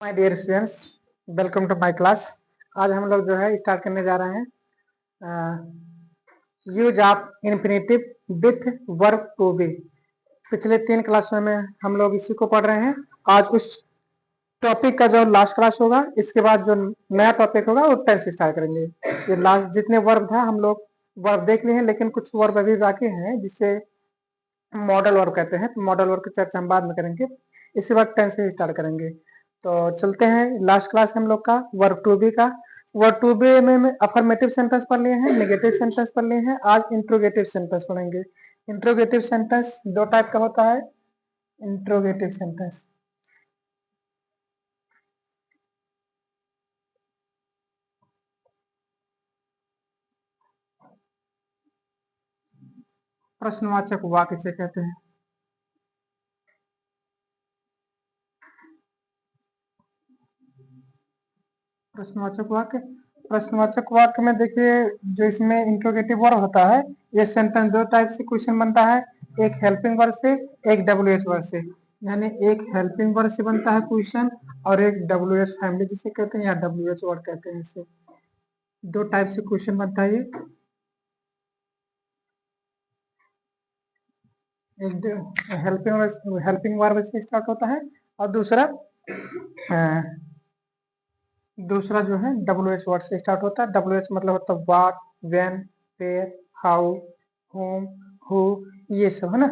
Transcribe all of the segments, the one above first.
My dear students, welcome to my class. आज हम लोग जो है स्टार्ट करने जा रहे हैं use of infinitive with verb to be. पिछले 3 क्लासों में हम लोग इसी को पढ़ रहे हैं। आज उस टॉपिक का जो लास्ट क्लास होगा, इसके बाद जो नया टॉपिक होगा वो 10 से स्टार्ट करेंगे। ये लास्ट जितने वर्ब था हम लोग वर्ब देख लिए हैं, लेकिन कुछ वर्ब अभी बाकी हैं जिसे मॉडल वर्ब कहते हैं। तो मॉडल वर्ब की चर्चा हम बाद में करेंगे, इसके बाद 10 से स्टार्ट करेंगे। तो चलते हैं, लास्ट क्लास हम लोग का वर्ब टू बी का। वर्ब टू बी में अफर्मेटिव सेंटेंस पढ़ लिए हैं, नेगेटिव सेंटेंस पढ़ लिए हैं। आज इंट्रोगेटिव सेंटेंस पढ़ेंगे। इंट्रोगेटिव सेंटेंस 2 टाइप का होता है। इंट्रोगेटिव सेंटेंस प्रश्नवाचक वाक्य से कहते हैं। प्रश्नवाचक वाक्य में देखिए, जो इसमें इंट्रोगेटिव वर्ब होता है, ये सेंटेंस 2 टाइप से क्वेश्चन बनता है। एक हेल्पिंग वर्ब से, एक डब्ल्यूएच वर्ब से। यानी एक हेल्पिंग वर्ब से बनता है क्वेश्चन और एक डब्ल्यूएच फैमिली जिसे कहते हैं या डब्ल्यूएच वर्ड कहते हैं। इसे 2 टाइप से क्वेश्चन बनता है। एक हेल्पिंग वर्ब से स्टार्ट होता है और दूसरा जो है डब्ल्यूएच वर्ड से स्टार्ट होता है। डब्ल्यूएच मतलब होता है what, when, where, how, home, who, ये सब है ना।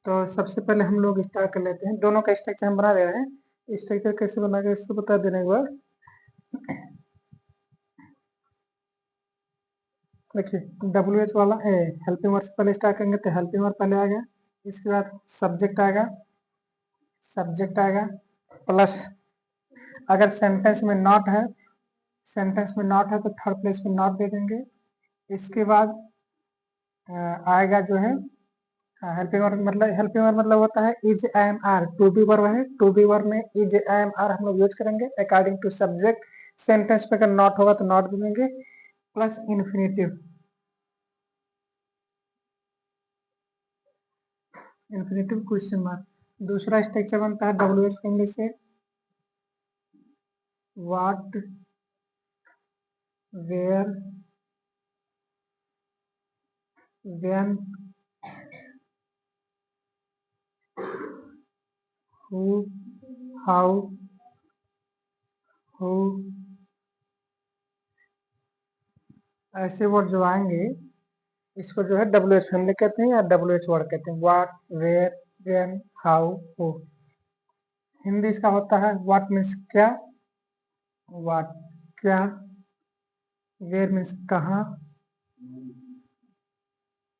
तो सबसे पहले हम लोग स्टार्ट कर लेते हैं। दोनों का स्ट्रक्चर हम बना दे रहे हैं। स्ट्रक्चर कैसे बनाएंगे इसको बता देने के बाद देखिए, डब्ल्यूएच वाला हेल्पिंग वर्ड से पहले स्टार्ट करेंगे तो हेल्पिंग वर्ड पहले आएगा। इसके बाद सब्जेक्ट आएगा प्लस, अगर सेंटेंस में नॉट है तो थर्ड प्लेस में नॉट दे देंगे। इसके बाद आएगा जो है हेल्पिंग वर्ब मतलब होता है is, am, are. To be verb है, टू बी वर्ब में इज, एम, आर हम लोग यूज करेंगे अकॉर्डिंग टू सब्जेक्ट। सेंटेंस में अगर नॉट होगा तो नॉट दे देंगे प्लस इन्फिनेटिव क्वेश्चन मार्क। दूसरा स्ट्रक्चर बनता है डब्ल्यूएच फैमिली से what, where, when, who, how, who, ऐसे वर्ड जो आएंगे इसको जो है डब्ल्यूएच फैमिली कहते हैं या डब्ल्यूएच वर्ड कहते हैं। What, where, when, how, who. Hindi इसका होता है व्हाट मीन्स क्या, व्हाट क्या, वेयर मीन्स कहाँ,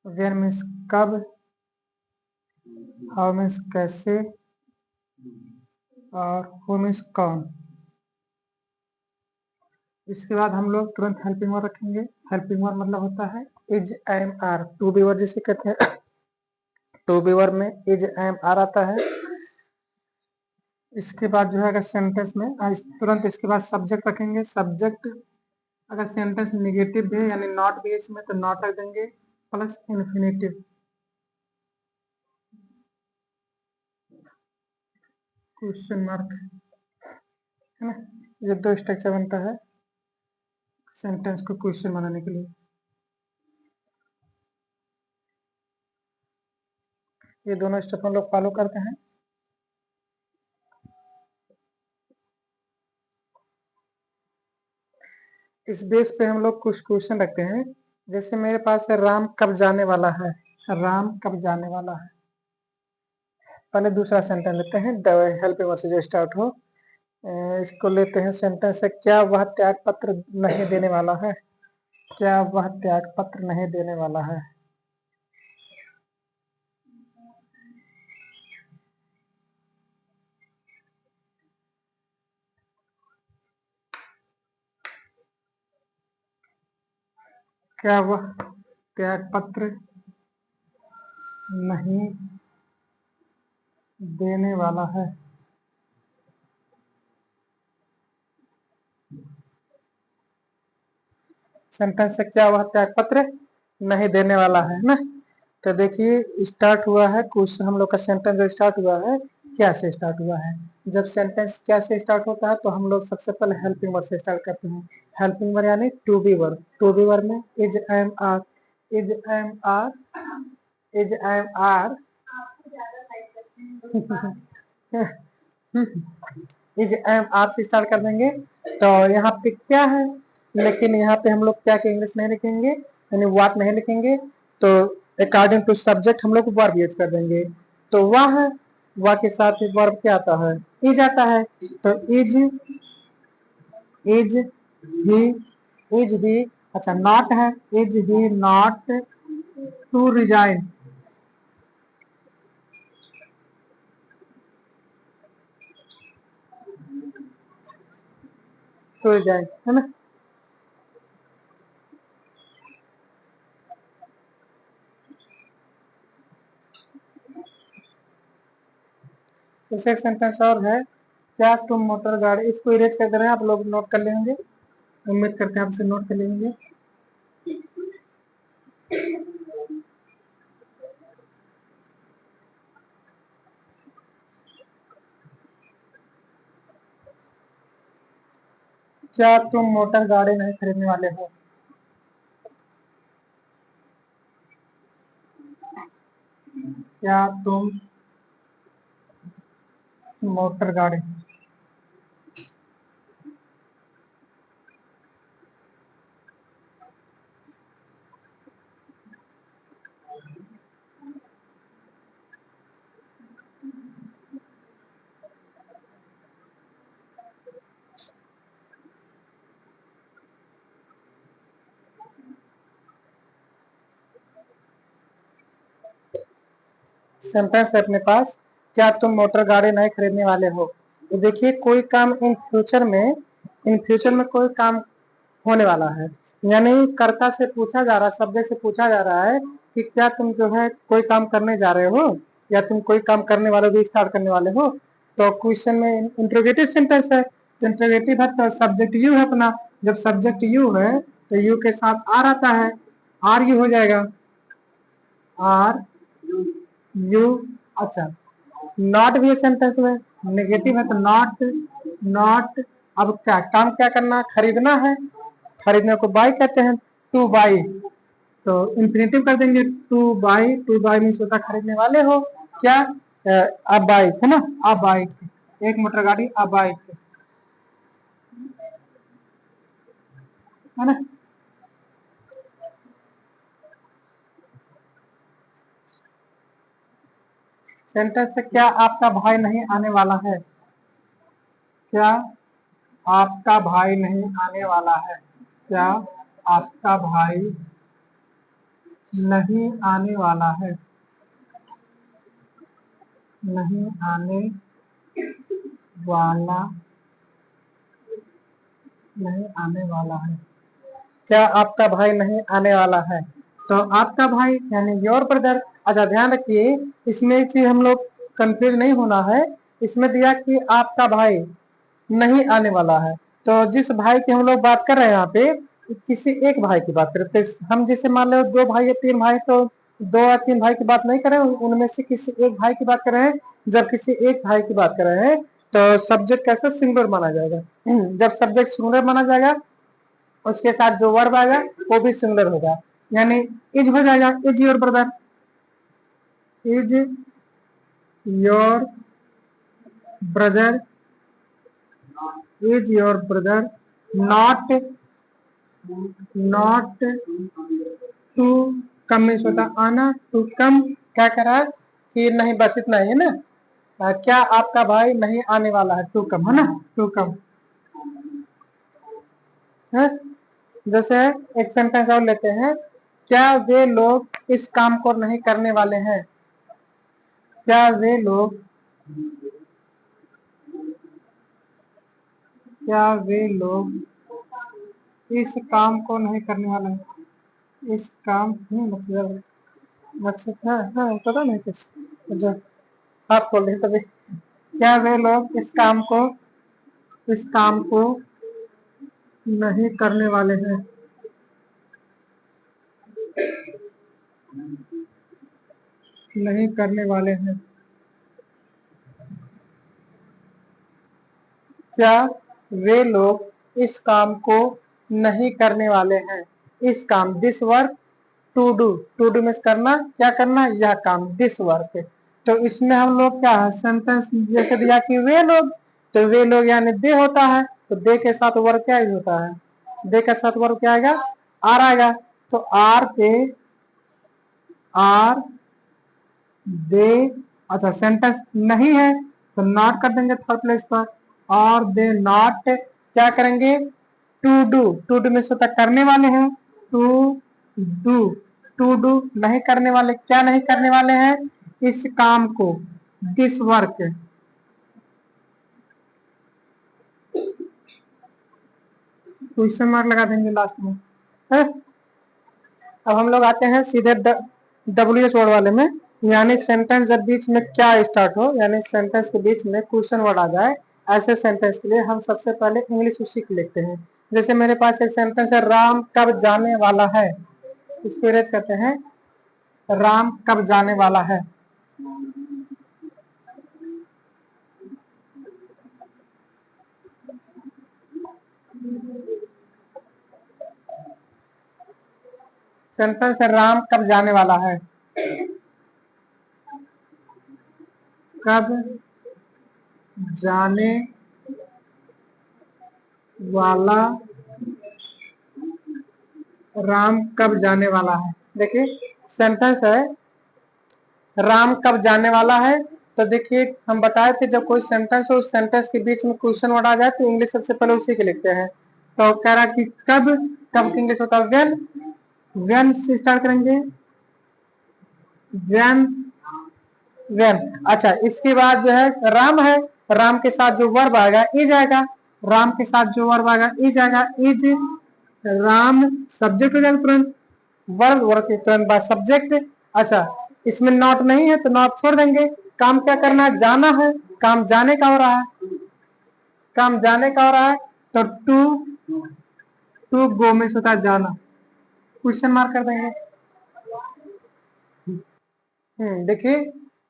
वेयर मीन्स कब, हाउ मीन्स कैसे और हु मीन्स कौन। इसके बाद हम लोग तुरंत हेल्पिंग वर्ब रखेंगे। हेल्पिंग वर्ब मतलब होता है is, am, are. To be verb जिसे कहते हैं। टू बी वर्ब में इज, एम, आर आता है। इसके बाद जो है अगर सेंटेंस में तुरंत इसके बाद सब्जेक्ट रखेंगे। सब्जेक्ट अगर सेंटेंस निगेटिव है यानी नॉट भी इसमें तो नॉट रख देंगे प्लस इन्फिनेटिव क्वेश्चन मार्क, है ना। ये 2 स्ट्रक्चर बनता है सेंटेंस को क्वेश्चन बनाने के लिए। ये दोनों स्टेप हम लोग फॉलो करते हैं। इस बेस पे हम लोग कुछ क्वेश्चन रखते हैं। जैसे मेरे पास है राम कब जाने वाला है। राम कब जाने वाला है। पहले दूसरा सेंटेंस लेते हैं हेल्पिंग वर्ब से जो स्टार्ट हो। इसको लेते हैं सेंटेंस से, क्या वह त्याग पत्र नहीं देने वाला है। क्या वह त्याग पत्र नहीं देने वाला है। क्या वह त्याग पत्र नहीं देने वाला है। सेंटेंस से क्या वह त्याग पत्र नहीं देने वाला है ना। तो देखिए स्टार्ट हुआ है कुछ हम लोग का सेंटेंस जो स्टार्ट हुआ है क्या से स्टार्ट हुआ है। जब सेंटेंस क्या से स्टार्ट होता है तो हम लोग सबसे पहले हेल्पिंग वर्ड से स्टार्ट करते हैं। हेल्पिंग वर्ड यानी to be word. To be word में is am are, is am are, is am are, is am are से स्टार्ट कर देंगे। तो यहाँ पे क्या है, लेकिन यहाँ पे हम लोग क्या के इंग्लिश नहीं लिखेंगे, यानी व्हाट नहीं लिखेंगे। तो अकॉर्डिंग टू सब्जेक्ट हम लोग वर्ब यूज कर देंगे। तो वह के साथ वर्ब क्या आता है, इज आता है। तो इज ही, इज ही, अच्छा नॉट है, is he not to resign, to resign है ना। जैसे एक सेंटेंस और है, क्या तुम मोटर गाड़ी, इसको इरेज कर दे रहे हैं, आप लोग नोट कर लेंगे, उम्मीद करते हैं आपसे नोट कर लेंगे। क्या तुम मोटर गाड़ी नहीं खरीदने वाले हो? क्या तुम मोटर गाड़ी, सेंटेंस है अपने पास, क्या तुम मोटर गाड़ी नहीं खरीदने वाले हो। तो देखिए कोई काम इन फ्यूचर में कोई काम होने वाला है, यानी कर्ता से पूछा जा रहा है, सब्जेक्ट से पूछा जा रहा है कि क्या तुम जो है कोई काम करने जा रहे हो, या तुम कोई काम करने वाले हो, स्टार्ट करने वाले हो। तो क्वेश्चन में इंट्रोगेटिव सेंटेंस है, तो इंट्रोगेटिव है तो सब्जेक्ट यू है अपना। जब सब्जेक्ट यू है तो यू के साथ आर आता है, आर यू हो जाएगा, आर यू। अच्छा नॉट भी है सेंटेंस में, नेगेटिव है तो नॉट, नॉट। अब क्या काम क्या करना, खरीदना है, खरीदने को बाई कहते हैं, टू बाई। तो इंफिनिटिव कर देंगे, two by, two by means होता खरीदने वाले हो क्या, अ बाइक है ना, अ बाइक, एक मोटर गाड़ी अ बाइक है ना। सेंटेंस से क्या आपका भाई नहीं आने वाला है, क्या आपका भाई नहीं आने वाला है, क्या आपका भाई नहीं आने वाला है, नहीं आने वाला, नहीं आने वाला है, क्या आपका भाई नहीं आने वाला है। तो आपका भाई यानी योर ब्रदर। अच्छा ध्यान रखिए, इसमें एक चीज हम लोग कंफ्यूज नहीं होना है, इसमें दिया कि आपका भाई नहीं आने वाला है। तो जिस भाई की हम लोग बात कर रहे हैं यहाँ पे, किसी एक भाई की बात करते हैं हम, जैसे मान लो दो भाई या तीन भाई, तो दो या तीन भाई की बात नहीं कर रहे हैं, उनमें से किसी एक भाई की बात कर रहे हैं। जब किसी एक भाई की बात कर रहे हैं तो सब्जेक्ट कैसे सिंगुलर माना जाएगा, जब सब्जेक्ट सिंगुलर माना जाएगा उसके साथ जो वर्ब आएगा वो भी सिंगुलर होगा, यानी इज हो जाएगा, is your brother, is your brother, is your brother not, not to come means होता आना, टू कम क्या करा कि नहीं, बस इतना ही है ना। क्या आपका भाई नहीं आने वाला है, टू कम है ना, टू कम है। जैसे एक सेंटेंस और लेते हैं, क्या वे लोग इस काम को नहीं करने वाले हैं, क्या वे लोग, क्या वे लोग इस काम को नहीं करने वाले हैं, इस काम मतलब, मकसद है पता नहीं किस, जो आप बोल रहे तभी, क्या वे लोग इस काम को नहीं करने वाले हैं, नहीं करने वाले हैं। क्या वे लोग इस काम को नहीं करने वाले हैं। इस काम, this work, to do, to do means करना, क्या करना, यह काम, दिस वर्क। तो इसमें हम लोग क्या है, सेंटेंस जैसे दिया कि वे लोग, तो वे लोग यानी दे होता है, तो दे के साथ वर्क क्या यूज होता है, दे के साथ वर्क क्या आएगा, आर आएगा। तो आर पे आर दे, अच्छा सेंटेंस नहीं है तो नॉट कर देंगे थर्ड प्लेस पर, और दे नॉट क्या करेंगे, टू डू, टू डू में होता करने वाले हैं, टू डू, टू डू नहीं करने वाले, क्या नहीं करने वाले हैं, इस काम को, दिस वर्क। क्वेश्चन मार्क लगा देंगे लास्ट में है? अब हम लोग आते हैं सीधे WH वर्ड वाले में, यानी सेंटेंस जब बीच में क्या स्टार्ट हो, यानी सेंटेंस के बीच में क्वेश्चन वर्ड आ जाए, ऐसे सेंटेंस के लिए हम सबसे पहले इंग्लिश सीख लेते हैं। जैसे मेरे पास एक सेंटेंस है, राम कब जाने वाला है, इसको रेज करते हैं, राम कब जाने वाला है। सेंटेंस है, राम कब जाने वाला है, कब जाने वाला, राम कब जाने वाला है। देखिए सेंटेंस है, राम कब जाने वाला है, तो देखिए हम बताए थे जब कोई सेंटेंस हो, उस सेंटेंस के बीच में क्वेश्चन वर्ड आ जाए तो इंग्लिश सबसे पहले उसी के लिखते हैं। तो कह रहा कि कब, कब की इंग्लिश होता है व्हेन, व्हेन से स्टार्ट करेंगे, व्हेन, व्हेन। अच्छा इसके बाद जो है राम है, राम के साथ जो वर्ब आएगा इज आएगा, राम के साथ जो वर्ब आएगा इज आएगा, इज राम सब्जेक्ट हो जाएगा तुरंत, वर्ब वर्ब के तुरंत बाद सब्जेक्ट। अच्छा इसमें नॉट नहीं है तो नॉट छोड़ देंगे, काम क्या करना है, जाना है, काम जाने का हो रहा है, काम जाने का हो रहा है, तो टू, टू गो में होता है जाना, क्वेश्चन मार्क कर देंगे। देखिए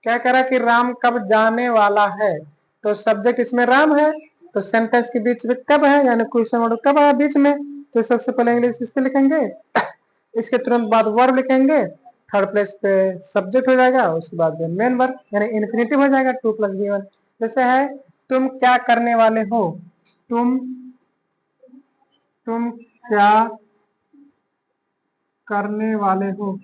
क्या करा कि राम कब जाने वाला है, तो सब्जेक्ट इसमें राम है, तो सेंटेंस के बीच में कब है, यानी क्वेश्चन वर्ड कब है बीच में, तो सबसे पहले इंग्लिश इसके लिखेंगे, इसके तुरंत बाद वर्ब लिखेंगे, थर्ड प्लेस पे सब्जेक्ट हो जाएगा, उसके बाद मेन वर्ब यानी इन्फिनेटिव हो जाएगा, 2+V1। जैसे है, तुम क्या करने वाले हो, तुम क्या करने वाले हो,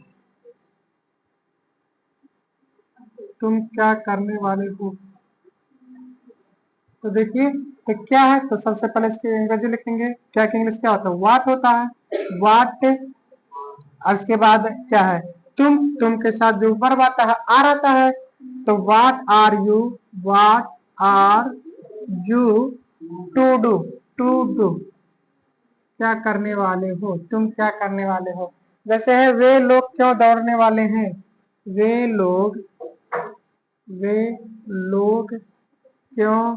तुम क्या करने वाले हो। तो देखिए तो क्या है, तो सबसे पहले इसकी अंग्रेजी लिखेंगे, क्या की इंग्लिश क्या होता है, व्हाट होता है, व्हाट, और इसके बाद क्या है, तुम के साथ जो वर्ब आता है आर आता है, तो what are you, what are you to do, to do क्या करने वाले हो, तुम क्या करने वाले हो। जैसे है, वे लोग क्यों दौड़ने वाले हैं, वे लोग, वे लोग क्यों,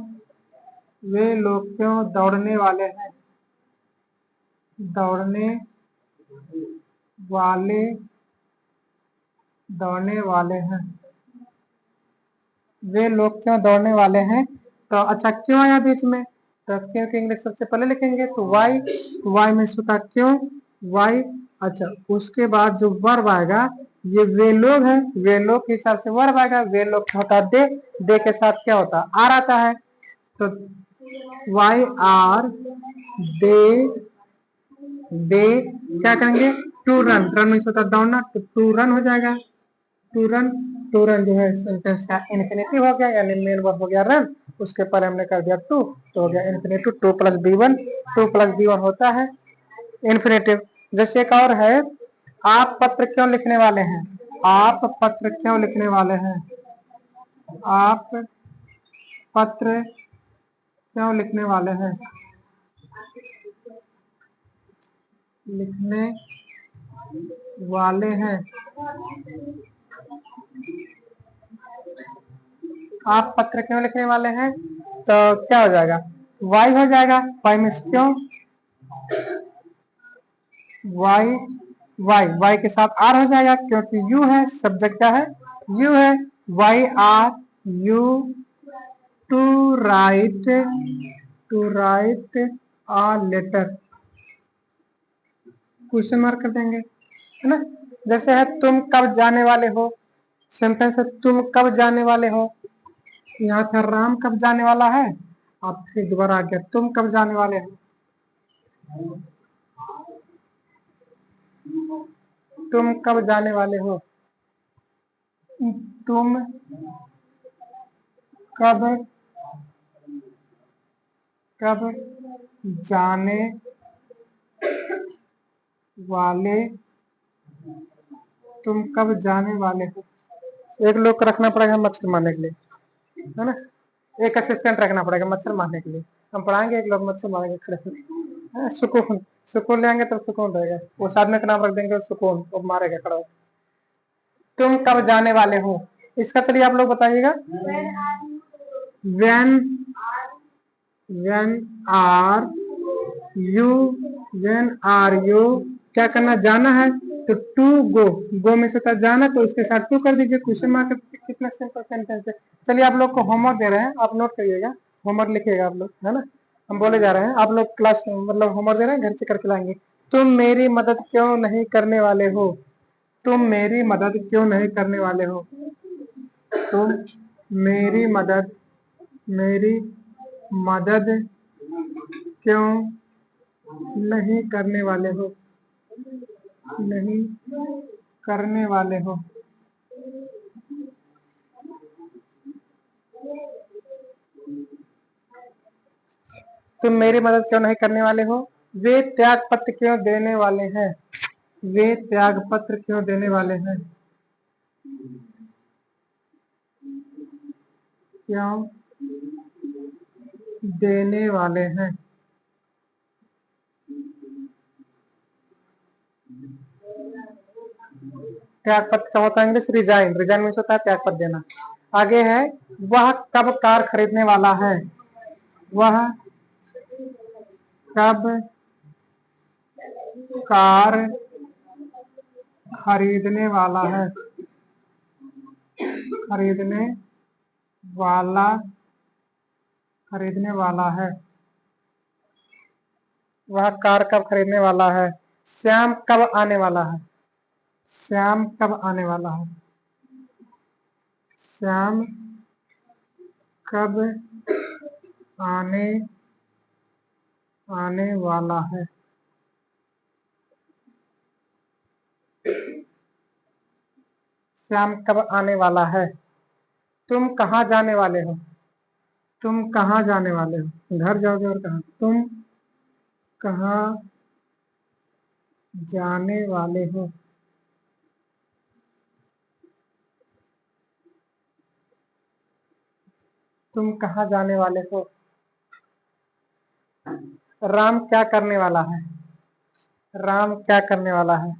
वे लोग क्यों दौड़ने वाले हैं, दौड़ने वाले, दौड़ने वाले हैं, वे लोग क्यों दौड़ने वाले हैं। तो अच्छा क्यों आया बीच में, तो क्यों की इंग्लिश सबसे पहले लिखेंगे, तो वाई, वाई में होता क्यों, वाई। अच्छा उसके बाद जो वर्ब आएगा, ये वे लोग है, वे लोग के हिसाब से वर्ब आएगा, वे लोग होता दे के साथ क्या होता आर आता है, तो वाई आर दे, दे क्या करेंगे, टू रन, रन में होता दौड़ना, तो टू रन हो जाएगा, टू रन, टू रन जो है सेंटेंस का इन्फिनेटिव हो गया, यानी मेन वर्ब हो गया रन, उसके पर हमने कर दिया टू, तो हो गया इन्फिनेटिव, 2+B1, 2+B1 होता है इन्फिनेटिव। जैसे एक और है, आप पत्र क्यों लिखने वाले हैं, आप पत्र क्यों लिखने वाले हैं, आप पत्र क्यों लिखने वाले हैं, लिखने वाले हैं, आप पत्र क्यों लिखने वाले हैं, तो क्या हो जाएगा, वाई हो जाएगा, वाई में क्यों, वाई, वाई, वाई के साथ आर हो जाएगा, क्योंकि यू है, सब्जेक्ट क्या है, यू है, why are you to write to write a letter, question mark कर देंगे, है ना। जैसे है तुम कब जाने वाले हो, सेंटेंस है तुम कब जाने वाले हो। यहाँ था राम कब जाने वाला है, अब फिर दोबारा आ गया तुम कब जाने वाले हो। तुम कब जाने वाले हो, तुम कब कब जाने वाले, तुम कब जाने वाले हो। एक लोग को रखना पड़ेगा मच्छर मारने के लिए, है ना। एक असिस्टेंट रखना पड़ेगा मच्छर मारने के लिए। हम पढ़ाएंगे, एक लोग मच्छर मारेंगे खड़े होकर। सुकून, सुकून लेंगे तो सुकून रहेगा। वो आदमी का नाम रख देंगे सुकून, वो मारेगा खड़ा होकर। तुम कब जाने वाले हो, इसका चलिए आप लोग बताइएगा। When when are you, when are you, क्या करना, जाना है तो टू गो, गो में से होता है जाना, तो उसके साथ टू कर दीजिए, क्वेश्चन मार्क। कितना सिंपल सेंटेंस है। चलिए आप लोग को होमवर्क दे रहे हैं, आप नोट करिएगा, होमवर्क लिखिएगा आप लोग, है ना। हम बोले जा रहे हैं, आप लोग क्लास मतलब होमवर्क दे रहे हैं, घर से करके लाएंगे। तुम मेरी मदद क्यों नहीं करने वाले हो, तुम मेरी मदद क्यों नहीं करने वाले हो, तुम मेरी मदद, मेरी मदद क्यों नहीं करने वाले हो, नहीं करने वाले हो। तुम मेरी मदद क्यों नहीं करने वाले हो। वे त्याग पत्र क्यों देने वाले हैं, वे त्याग पत्र क्यों देने वाले हैं, क्यों देने वाले हैं। त्याग पत्र क्या होता है, इंग्लिश रिजाइन, रिजाइन मीन्स होता है त्याग पत्र देना। आगे है वह कब कार खरीदने वाला है, वह कब कार खरीदने वाला है, खरीदने वाला, खरीदने वाला है, वह कार कब खरीदने वाला है। श्याम कब आने वाला है, श्याम कब आने वाला है, श्याम कब आने आने वाला है। श्याम कब आने वाला है। तुम कहाँ जाने वाले हो, तुम कहाँ जाने वाले हो, घर जाओगे और कहाँ, तुम कहाँ जाने वाले हो, तुम कहाँ जाने वाले हो। राम क्या करने वाला है, राम क्या करने वाला है।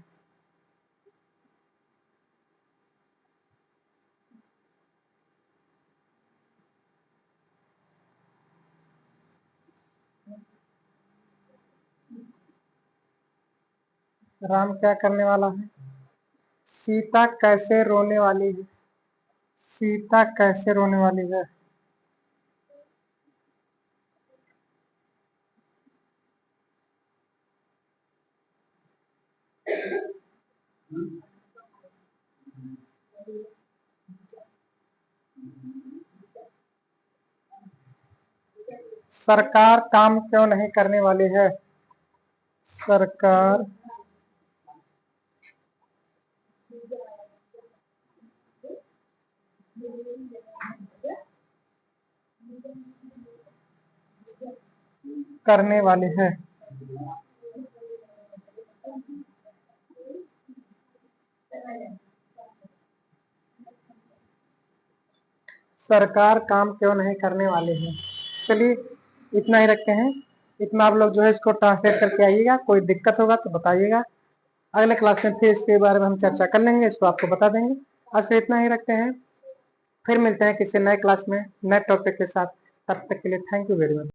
राम क्या करने वाला है। सीता कैसे रोने वाली है, सीता कैसे रोने वाली है। सरकार काम क्यों नहीं करने वाली है, सरकार करने वाली है। सरकार काम क्यों नहीं करने वाले हैं। चलिए इतना ही रखते हैं, इतना आप लोग जो है इसको ट्रांसलेट करके आइएगा, कोई दिक्कत होगा तो बताइएगा। अगले क्लास में फिर इसके बारे में हम चर्चा कर लेंगे, इसको आपको बता देंगे। आज के इतना ही रखते हैं, फिर मिलते हैं किसी नए क्लास में नए टॉपिक के साथ। तब तक के लिए थैंक यू वेरी मच।